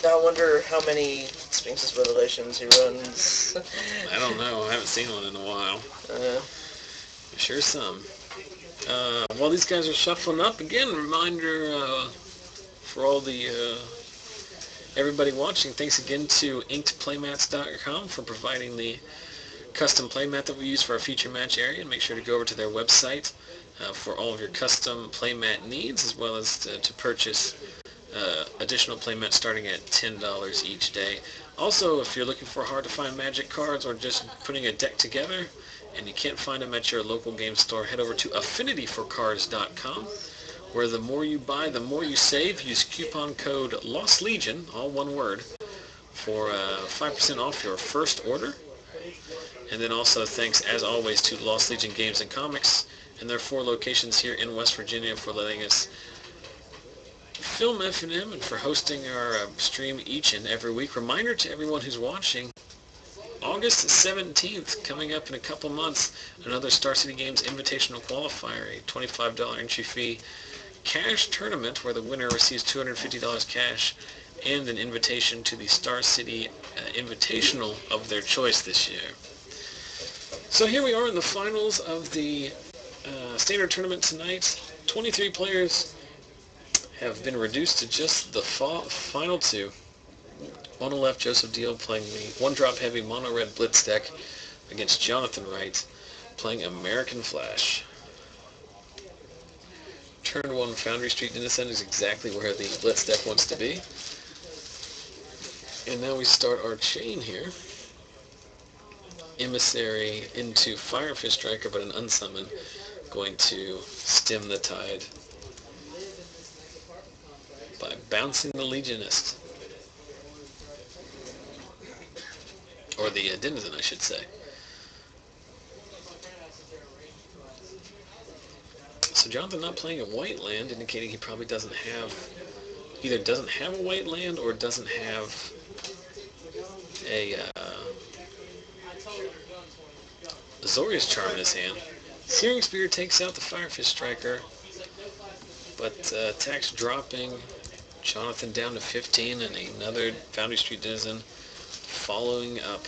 I wonder how many Sphinx's Revelations he runs. I don't know. I haven't seen one in a while. Sure some. While these guys are shuffling up, again, reminder for all the everybody watching, thanks again to inkedplaymats.com for providing the custom playmat that we use for our feature match area. And make sure to go over to their website for all of your custom playmat needs, as well as to purchase additional playmats starting at $10 each day. Also, if you're looking for hard-to-find Magic cards or just putting a deck together and you can't find them at your local game store, head over to affinityforcards.com, where the more you buy, the more you save. Use coupon code LOSTLEGION, all one word, for 5% off your first order. And then also thanks, as always, to Lost Legion Games and Comics and their 4 locations here in West Virginia for letting us film FNM and for hosting our stream each and every week. Reminder to everyone who's watching, August 17th, coming up in a couple months, another Star City Games Invitational Qualifier, a $25 entry fee cash tournament where the winner receives $250 cash and an invitation to the Star City Invitational of their choice this year. So here we are in the finals of the standard tournament tonight. 23 players have been reduced to just the final 2. On the left, Joseph Deal playing the 1-drop heavy mono-red Blitz deck against Jonathan Wright playing American Flash. Turn 1 Foundry Street Denizen is exactly where the Blitz deck wants to be. And now we start our chain here. Emissary into Firefist Striker, but an unsummon, going to stem the tide by bouncing the Legionist. Or the Denizen, I should say. So Jonathan not playing a white land, indicating he probably doesn't have, either doesn't have a white land or doesn't have a Azorius Charm in his hand. Searing Spear takes out the Firefist Striker, but attacks dropping Jonathan down to 15 and another Foundry Street Denizen following up.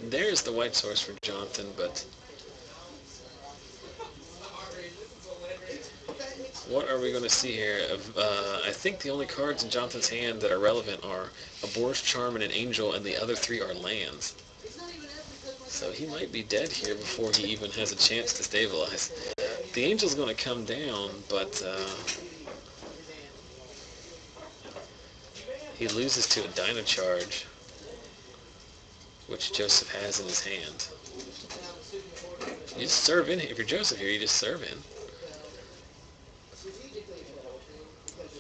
There's the white source for Jonathan, but what are we going to see here? I think the only cards in Jonathan's hand that are relevant are a Boar's Charm and an Angel, and the other 3 are lands. So he might be dead here before he even has a chance to stabilize. The Angel's going to come down, but he loses to a Dynacharge, which Joseph has in his hand. You just serve in. If you're Joseph here, you just serve in.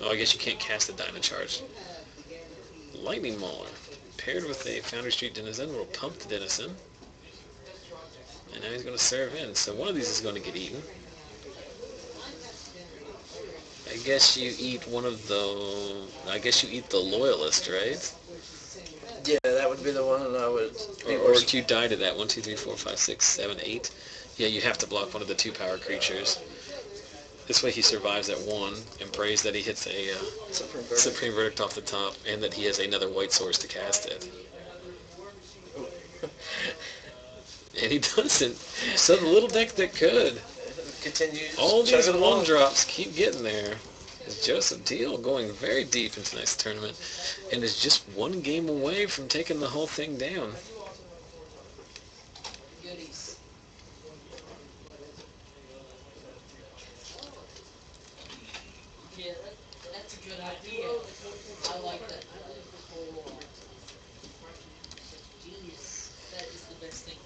Oh, I guess you can't cast the Dynacharge. Lightning Mauler, paired with a Foundry Street Denizen, will pump the Denizen. And now he's going to serve in. So one of these is going to get eaten. I guess you eat one of the... I guess you eat the Loyalist, right? Yeah, that would be the one I would... Or if you die to that, 1, 2, 3, 4, 5, 6, 7, 8. Yeah, you have to block one of the 2 power creatures. This way he survives at 1 and prays that he hits a Supreme Verdict off the top and that he has another white source to cast it. And he doesn't. So the little deck that could. Continues. All these 1-drops keep getting there. Is Joseph Deal going very deep into tonight's tournament and is just 1 game away from taking the whole thing down. Yeah, that's a good idea. I like that. Genius. That is the best thing.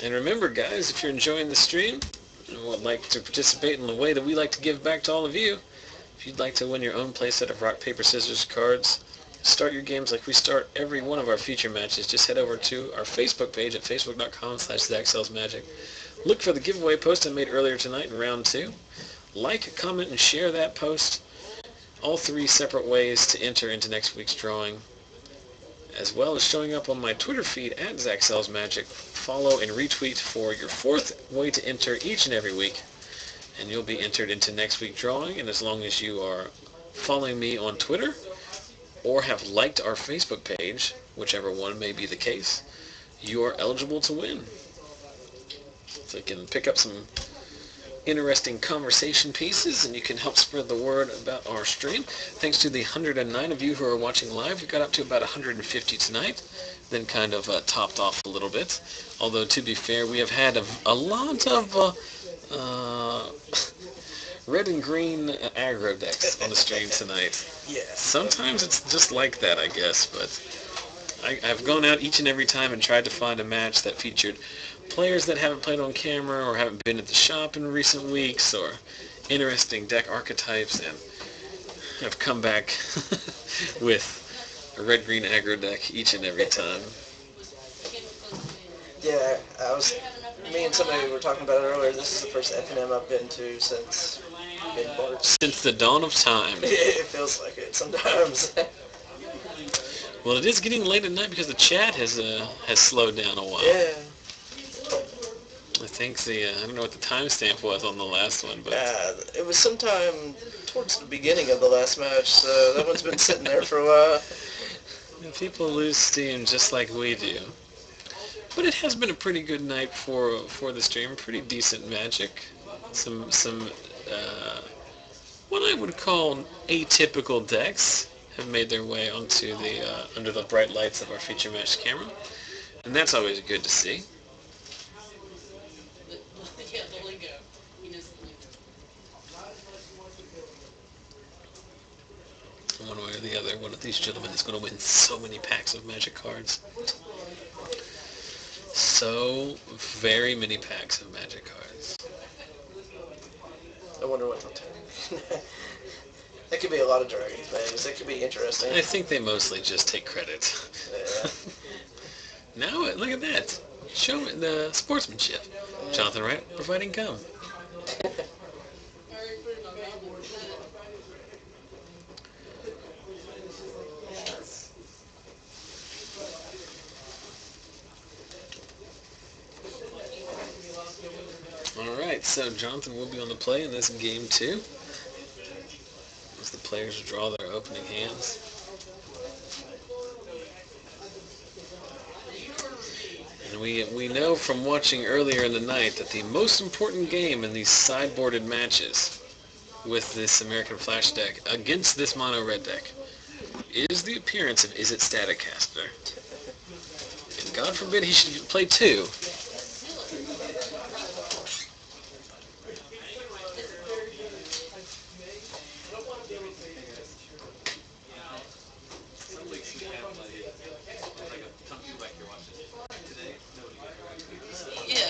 And remember, guys, if you're enjoying the stream and would like to participate in the way that we like to give back to all of you, if you'd like to win your own playset of rock, paper, scissors cards, start your games like we start every one of our feature matches, just head over to our Facebook page at facebook.com/ZachSellsMagic. Look for the giveaway post I made earlier tonight in round 2. Like, comment, and share that post. All 3 separate ways to enter into next week's drawing, as well as showing up on my Twitter feed at ZachSellsMagic. Follow and retweet for your 4th way to enter each and every week and you'll be entered into next week's drawing. And as long as you are following me on Twitter or have liked our Facebook page, whichever one may be the case, you are eligible to win. So you can pick up some interesting conversation pieces, and you can help spread the word about our stream. Thanks to the 109 of you who are watching live, we got up to about 150 tonight, then kind of topped off a little bit. Although, to be fair, we have had a lot of red and green aggro decks on the stream tonight. Yeah. Sometimes it's just like that, I guess, but I've gone out each and every time and tried to find a match that featured players that haven't played on camera or haven't been at the shop in recent weeks, or interesting deck archetypes, and have come back with a red-green aggro deck each and every time. Yeah, me and somebody were talking about it earlier. This is the first FNM I've been to since mid-March. Since the dawn of time. It feels like it sometimes. Well, it is getting late at night because the chat has slowed down a while. Yeah. I think I don't know what the timestamp was on the last one, but it was sometime towards the beginning of the last match, so that one's been sitting there for a while. People lose steam just like we do. But it has been a pretty good night for the stream. Pretty decent Magic. Some what I would call atypical decks have made their way onto the under the bright lights of our feature match camera, and that's always good to see. Yeah, the lingo. He knows the lingo. One way or the other, one of these gentlemen is going to win so many packs of Magic cards. So very many packs of Magic cards. I wonder what they'll take. That could be a lot of dragon things. It could be interesting. I think they mostly just take credit. Yeah. Now, look at that. Show the sportsmanship. Jonathan Wright providing gum. Alright, so Jonathan will be on the play in this game too, as the players draw their opening hands. And we know from watching earlier in the night that the most important game in these sideboarded matches with this American Flash deck against this mono red deck is the appearance of Izzet Staticaster. And God forbid he should play two. Yeah,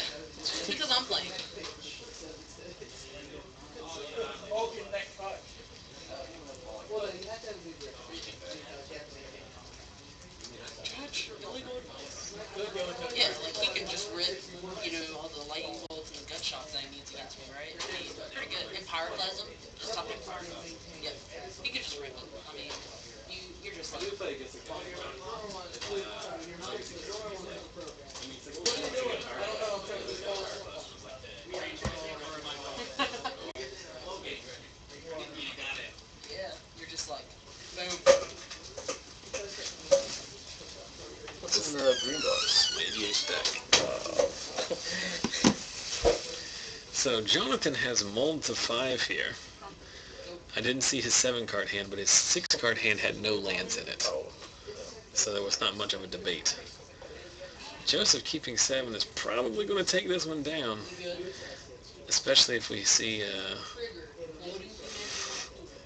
because I'm playing. Yeah, like he can just rip, all the lightning bolts and gut shots that he needs against me, right? He's pretty good. And Pyroclasm, just top pick fire. Yep, he can just rip it. I mean, you're just like... Yeah, you're just like, boom. What's in the green box? Radiation deck. So Jonathan has mulled to 5 here. I didn't see his 7-card hand, but his 6-card hand had no lands in it. Oh. So there was not much of a debate. Joseph keeping 7 is probably going to take this one down. Especially if we see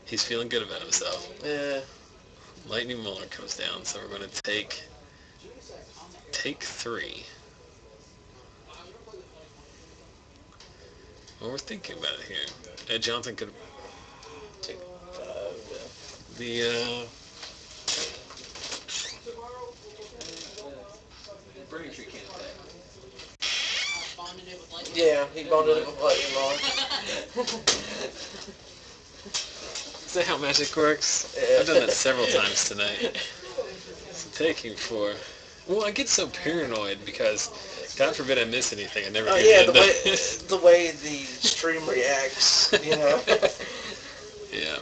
he's feeling good about himself. Yeah. Lightning Mauler comes down, so we're going to take 3. Well, we're thinking about it here. Jonathan could Take 5, the Burning-Tree can't attack. Bonded it with lightning. yeah, he bonded it with Lightning Mauler. Is that how magic works? Yeah. I've done that several times tonight. So taking 4. Well, I get so paranoid because God forbid I miss anything. I never. Oh yeah, the way the stream reacts, you know. Yeah.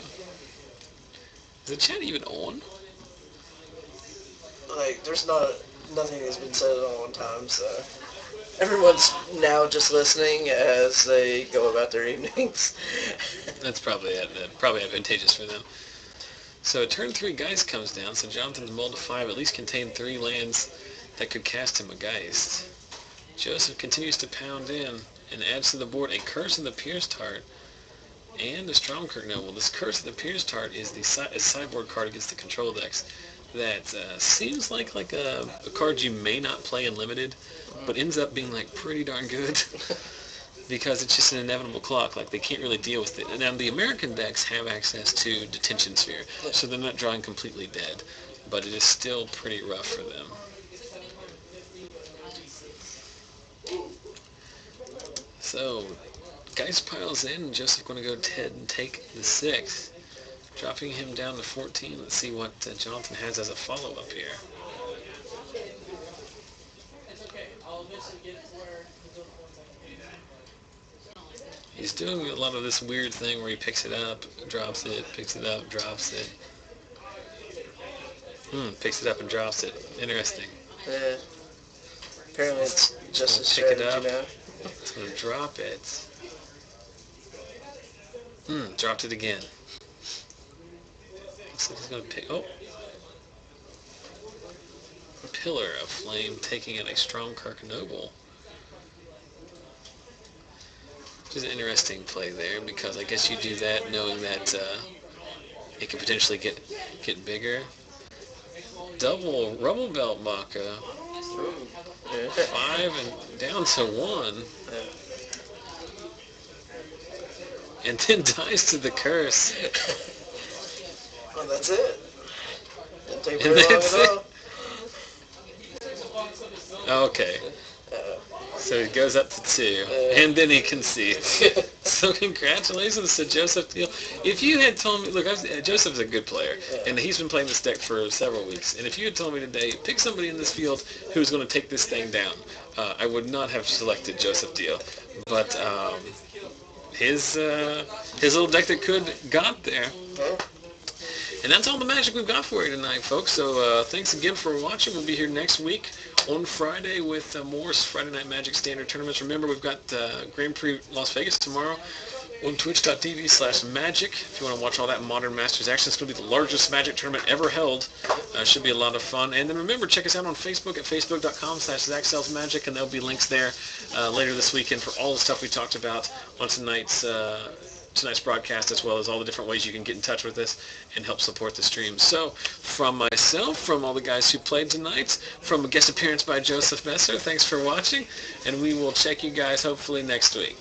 Is the chat even on? Like, there's nothing has been said at all in time, so everyone's now just listening as they go about their evenings. That's probably it. Probably advantageous for them. So turn 3 Geist comes down, so Jonathan's mulled to 5, at least contained 3 lands that could cast him a Geist. Joseph continues to pound in and adds to the board a Curse of the Pierced Heart and a Stromkirk Noble. This Curse of the Pierced Heart is the sideboard card against the control decks that seems like a card you may not play in Limited, but ends up being like pretty darn good because it's just an inevitable clock. Like, they can't really deal with it. And now the American decks have access to Detention Sphere, so they're not drawing completely dead, but it is still pretty rough for them. So Geist piles in, Joseph going to go ahead and take the 6, dropping him down to 14. Let's see what Jonathan has as a follow-up here. He's doing a lot of this weird thing where he picks it up, drops it, picks it up, drops it. Picks it up and drops it. Interesting. Yeah. Apparently it's just a pick strategy it up. now. It's going to drop it. Dropped it again. Looks like he's going to pick... Oh. Pillar of Flame taking out a Stromkirk Noble. Which is an interesting play there, because I guess you do that knowing that it could potentially get bigger. Double Rubblebelt Maaka. 5 and down to 1. And then dies to the curse. Well, that's it. Didn't take And very long that's at all. Okay. So he goes up to 2, and then he concedes. So congratulations to Joseph Deal. If you had told me, look, Joseph's a good player, and he's been playing this deck for several weeks, and if you had told me today, pick somebody in this field who's going to take this thing down, I would not have selected Joseph Deal. But his little deck that could got there. And that's all the magic we've got for you tonight, folks. So thanks again for watching. We'll be here next week on Friday with more Friday Night Magic Standard Tournaments. Remember, we've got Grand Prix Las Vegas tomorrow on twitch.tv/magic. If you want to watch all that Modern Masters action, it's going to be the largest Magic tournament ever held. Should be a lot of fun. And then remember, check us out on Facebook at facebook.com/ZachSellsMagic, and there'll be links there later this weekend for all the stuff we talked about on tonight's broadcast, as well as all the different ways you can get in touch with us and help support the stream. So, from myself, from all the guys who played tonight, from a guest appearance by Joseph Messer, thanks for watching, and we will check you guys hopefully next week.